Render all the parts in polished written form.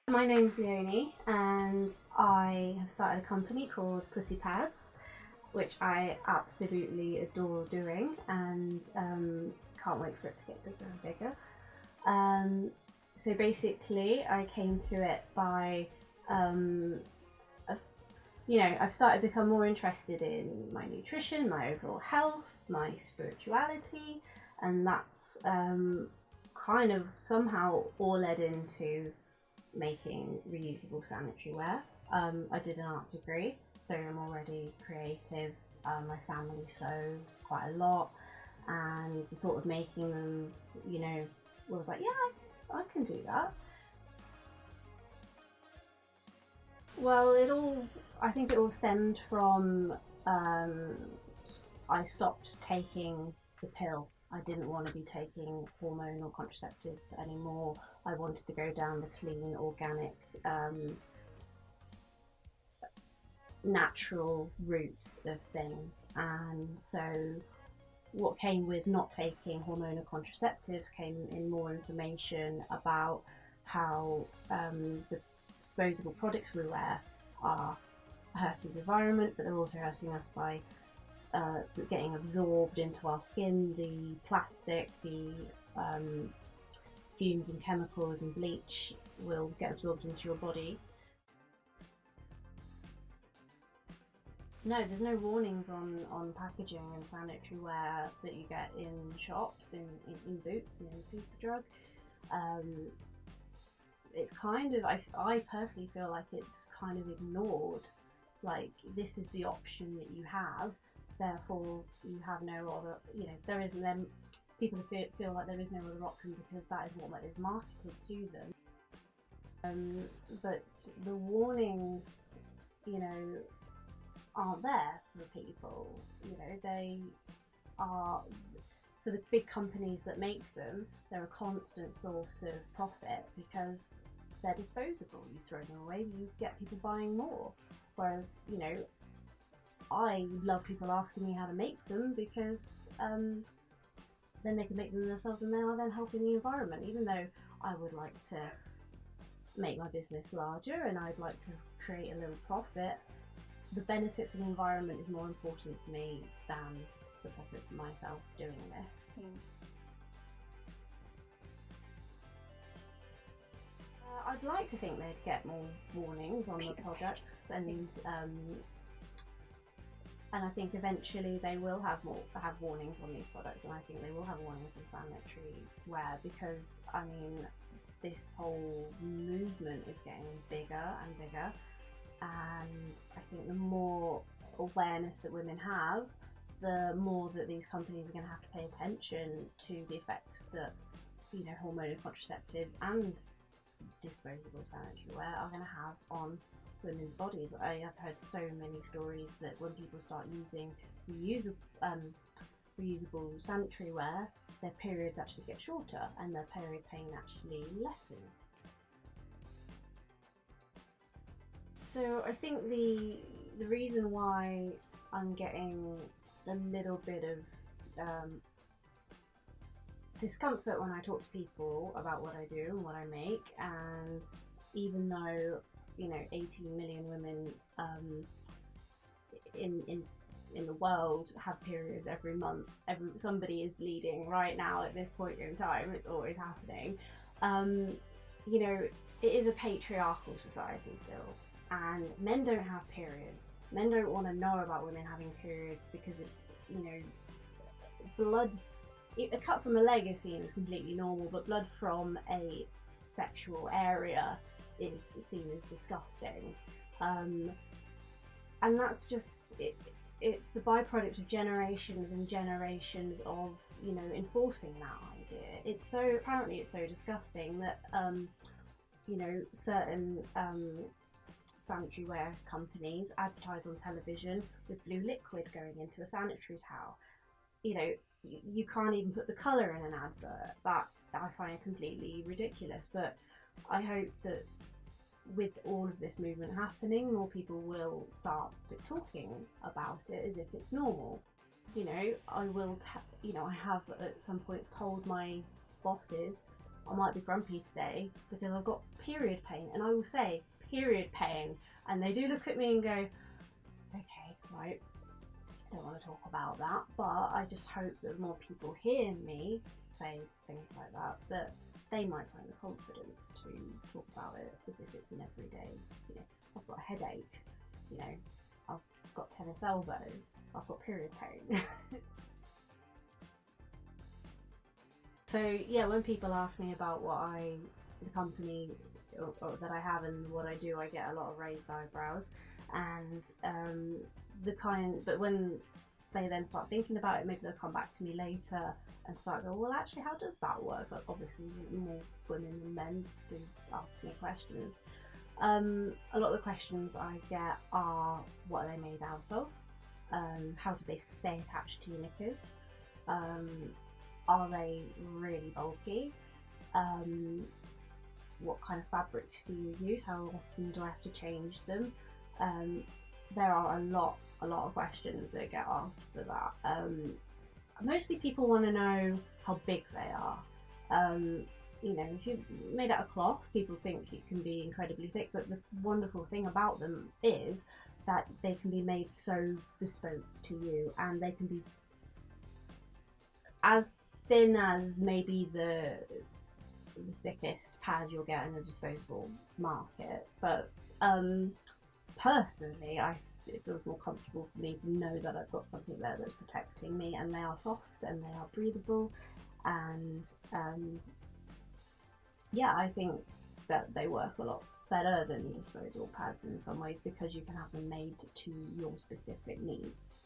My name's Leonie and I have started a company called Pussy Pads, which I absolutely adore doing and can't wait for it to get bigger and bigger. So basically I came to it by, I've started to become more interested in my nutrition, my overall health, my spirituality, and that's kind of somehow all led into making reusable sanitary ware. I did an art degree, so I'm already creative. My family sew quite a lot, and the thought of making them, I was like, yeah, I can do that. Well, I think it all stemmed from I stopped taking the pill. I didn't want to be taking hormonal contraceptives anymore. I wanted to go down the clean, organic, natural route of things. And so what came with not taking hormonal contraceptives came in more information about how the disposable products we wear are hurting the environment, but they're also hurting us by getting absorbed into our skin. The plastic, the fumes and chemicals and bleach will get absorbed into your body. No, there's no warnings on packaging and sanitary ware that you get in shops, in Boots and in Superdrug. It's kind of, I personally feel like it's kind of ignored. Like, this is the option that you have, therefore you have no other, there isn't them. People feel like there is no other option because that is what is marketed to them. But the warnings, aren't there for people. They are, for the big companies that make them, they're a constant source of profit because they're disposable. You throw them away, you get people buying more. Whereas, I love people asking me how to make them because then they can make them themselves and they are then helping the environment. Even though I would like to make my business larger and I'd like to create a little profit, the benefit for the environment is more important to me than the profit for myself doing this. I'd like to think they'd get more warnings on the products, and I think eventually they will have warnings on these products, and I think they will have warnings on sanitary ware because this whole movement is getting bigger and bigger, and I think the more awareness that women have, the more that these companies are going to have to pay attention to the effects that hormonal contraceptives and disposable sanitary ware are going to have on women's bodies. I have heard so many stories that when people start using reusable sanitary ware, their periods actually get shorter and their period pain actually lessens. So I think the reason why I'm getting a little bit of discomfort when I talk to people about what I do and what I make, and even though 18 million women in the world have periods every month, somebody is bleeding right now at this point in time, it's always happening. It is a patriarchal society still, and men don't have periods. Men don't want to know about women having periods because it's, blood. A cut from a leg is seen as completely normal, but blood from a sexual area is seen as disgusting. And that's just, it's the byproduct of generations and generations of, enforcing that idea. Apparently it's so disgusting that, certain sanitary ware companies advertise on television with blue liquid going into a sanitary towel. You can't even put the colour in an advert. That I find completely ridiculous, but I hope that with all of this movement happening, more people will start talking about it as if it's normal. You know, I will, I have at some points told my bosses I might be grumpy today because I've got period pain, and I will say period pain, and they do look at me and go, okay, right, don't want to talk about that, but I just hope that more people hear me say things like that, that they might find the confidence to talk about it as if it's an everyday, I've got a headache, I've got tennis elbow, I've got period pain. So yeah, when people ask me about the company or that I have and what I do, I get a lot of raised eyebrows, and but when they then start thinking about it, maybe they'll come back to me later and start going, well, actually, how does that work? Like, obviously, more women than men do ask me questions. A lot of the questions I get are, what are they made out of? How do they stay attached to your knickers? Are they really bulky? What kind of fabrics do you use? How often do I have to change them? There are a lot of questions that get asked for that. Mostly people want to know how big they are. If you're made out of cloth, people think it can be incredibly thick, but the wonderful thing about them is that they can be made so bespoke to you, and they can be as thin as maybe the thickest pad you'll get in the disposable market. But personally, it feels more comfortable for me to know that I've got something there that's protecting me, and they are soft and they are breathable, and I think that they work a lot better than the disposable pads in some ways, because you can have them made to your specific needs.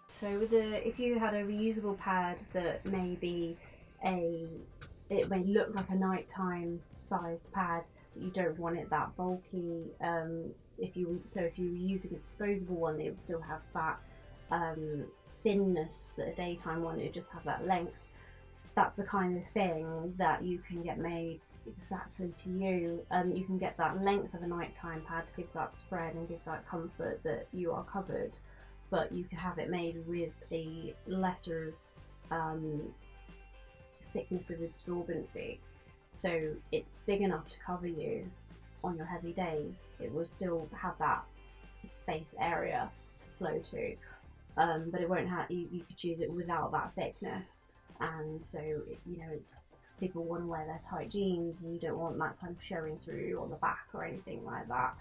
So if you had a reusable pad that it may look like a nighttime sized pad, but you don't want it that bulky. If you were using a disposable one, it would still have that thinness that a daytime one, it would just have that length. That's the kind of thing that you can get made exactly to you. You can get that length of a nighttime pad to give that spread and give that comfort that you are covered, but you can have it made with a lesser thickness of absorbency. So it's big enough to cover you on your heavy days. It will still have that space area to flow to, but it won't have. You could choose it without that thickness, and so people want to wear their tight jeans, and you don't want that kind of showing through on the back or anything like that.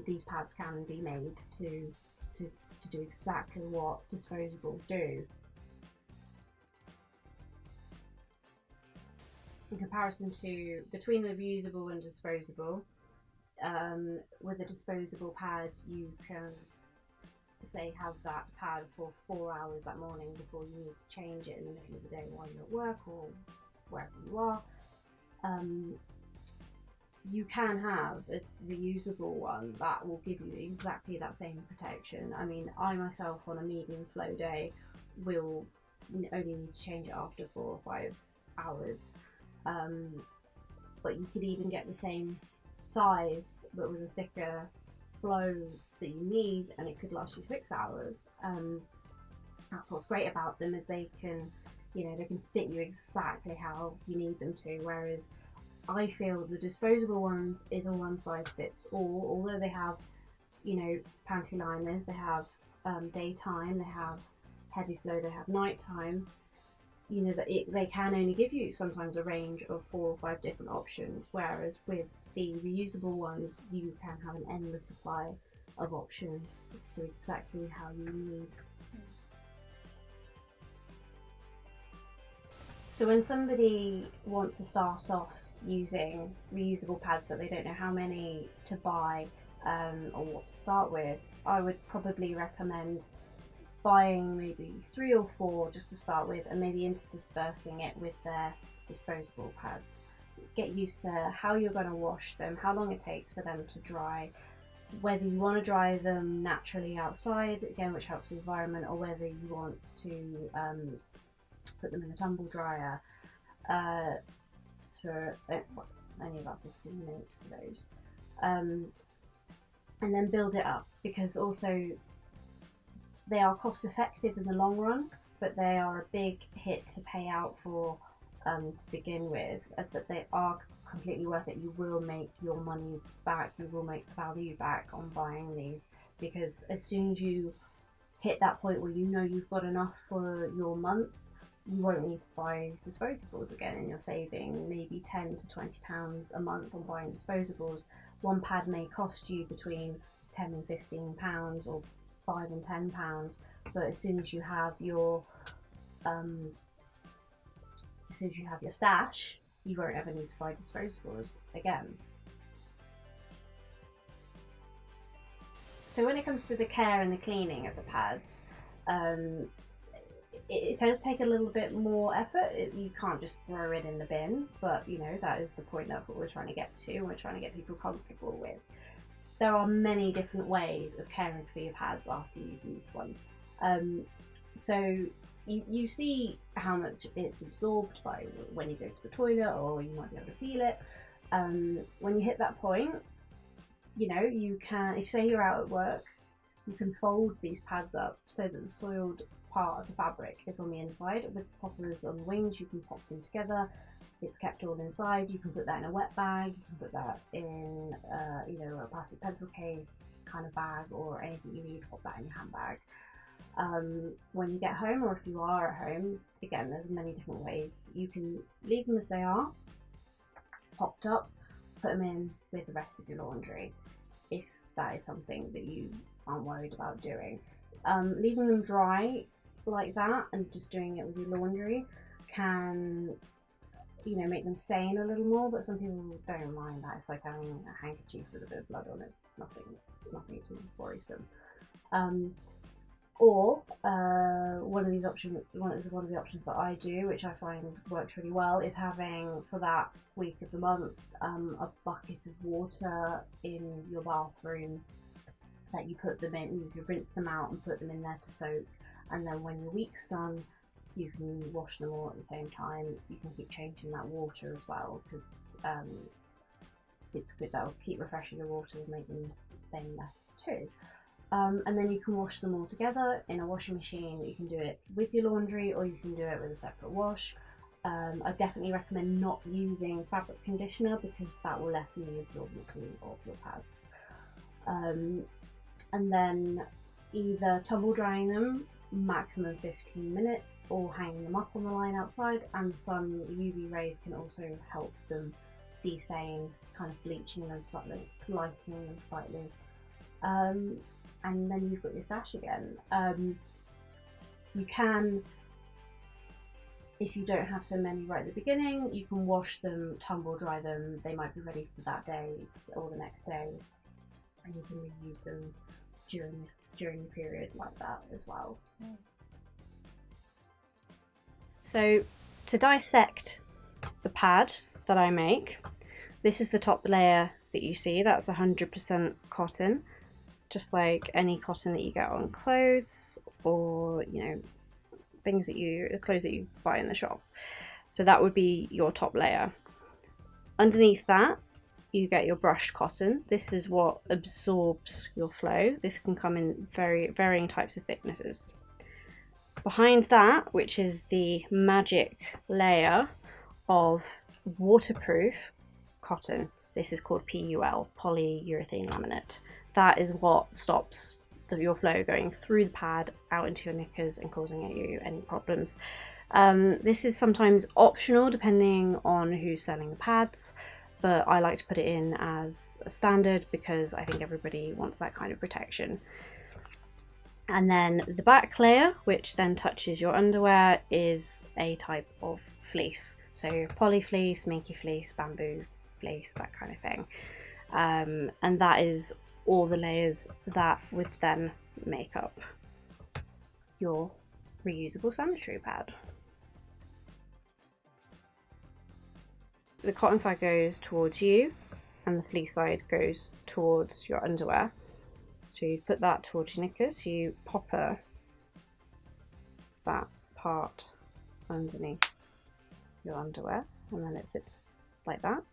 These pads can be made to do exactly what disposables do. In comparison to between the reusable and disposable, with a disposable pad, you can say have that pad for 4 hours that morning before you need to change it in the middle of the day while you're at work or wherever you are. You can have a reusable one that will give you exactly that same protection. I mean, I myself on a medium flow day will only need to change it after 4 or 5 hours. But you could even get the same size but with a thicker flow that you need, and it could last you 6 hours. That's what's great about them, is they can fit you exactly how you need them to, whereas I feel the disposable ones is a one size fits all. Although they have panty liners, they have daytime, they have heavy flow, they have nighttime, they can only give you sometimes a range of 4 or 5 different options, whereas with the reusable ones you can have an endless supply of options to exactly how you need. So when somebody wants to start off using reusable pads but they don't know how many to buy or what to start with, I would probably recommend buying maybe 3 or 4 just to start with, and maybe interdispersing it with their disposable pads. Get used to how you're going to wash them, how long it takes for them to dry, whether you want to dry them naturally outside, again, which helps the environment, or whether you want to put them in a tumble dryer for only about 15 minutes for those, and then build it up, because also They are cost effective in the long run, but they are a big hit to pay out for to begin with. But they are completely worth it. You will make your money back. You will make value back on buying these, because as soon as you hit that point where you know you've got enough for your month, you won't need to buy disposables again, and you're saving maybe £10 to £20 a month on buying disposables. One pad may cost you between £10 and £15, or £5 and £10, but as soon as you have your stash, you won't ever need to buy disposables again. So when it comes to the care and the cleaning of the pads, it does take a little bit more effort. You can't just throw it in the bin, but you know, that is the point. That's what we're trying to get to. We're trying to get people comfortable with. There are many different ways of caring for your pads after you've used one. So you see how much it's absorbed by when you go to the toilet, or you might be able to feel it. When you hit that point, you know, you can, if say you're out at work, you can fold these pads up so that the soiled part of the fabric is on the inside. With poppers on the wings, you can pop them together. It's kept all inside. You can put that in a wet bag. You can put that in, you know, a plastic pencil case kind of bag, or anything you need. Pop that in your handbag. When you get home, or if you are at home, again, there's many different ways. You can leave them as they are, popped up, put them in with the rest of your laundry, if that is something that you aren't worried about doing. Leaving them dry like that and just doing it with your laundry can, you know, make them stain a little more, but some people don't mind that. It's like having a handkerchief with a bit of blood on it. It's nothing too worrisome. Or one of the options that I do, which I find works really well, is having, for that week of the month, a bucket of water in your bathroom that you put them in. You can rinse them out and put them in there to soak, and then when your week's done, you can wash them all at the same time. You can keep changing that water as well, because it's good. That will keep refreshing the water and make them stain less too. And then you can wash them all together in a washing machine. You can do it with your laundry, or you can do it with a separate wash. I definitely recommend not using fabric conditioner, because that will lessen the absorbency of your pads. And then either tumble drying them, maximum 15 minutes, or hanging them up on the line outside, and some UV rays can also help them destain, kind of bleaching them slightly, lightening them slightly. And then you've got your stash again. You can, if you don't have so many right at the beginning, you can wash them, tumble dry them. They might be ready for that day or the next day, and you can reuse them during the period like that as well. So to dissect the pads that I make, this is the top layer that you see. That's 100% cotton, just like any cotton that you get on clothes, or you know, clothes that you buy in the shop. So that would be your top layer. Underneath that, you get your brushed cotton. This is what absorbs your flow. This can come in varying types of thicknesses. Behind that, which is the magic layer of waterproof cotton, this is called PUL, polyurethane laminate. That is what stops your flow going through the pad out into your knickers and causing you any problems. This is sometimes optional depending on who's selling the pads, but I like to put it in as a standard because I think everybody wants that kind of protection. And then the back layer, which then touches your underwear, is a type of fleece. So poly fleece, minky fleece, bamboo fleece, that kind of thing. And that is all the layers that would then make up your reusable sanitary pad. The cotton side goes towards you and the fleece side goes towards your underwear. So you put that towards your knickers, you popper that part underneath your underwear, and then it sits like that.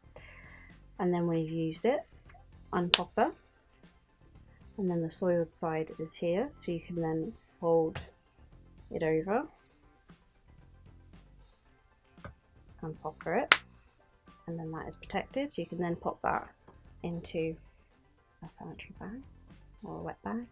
And then when you've used it, unpopper, and then the soiled side is here, so you can then fold it over and pucker it, and then that is protected. You can then pop that into a sanitary bag or a wet bag.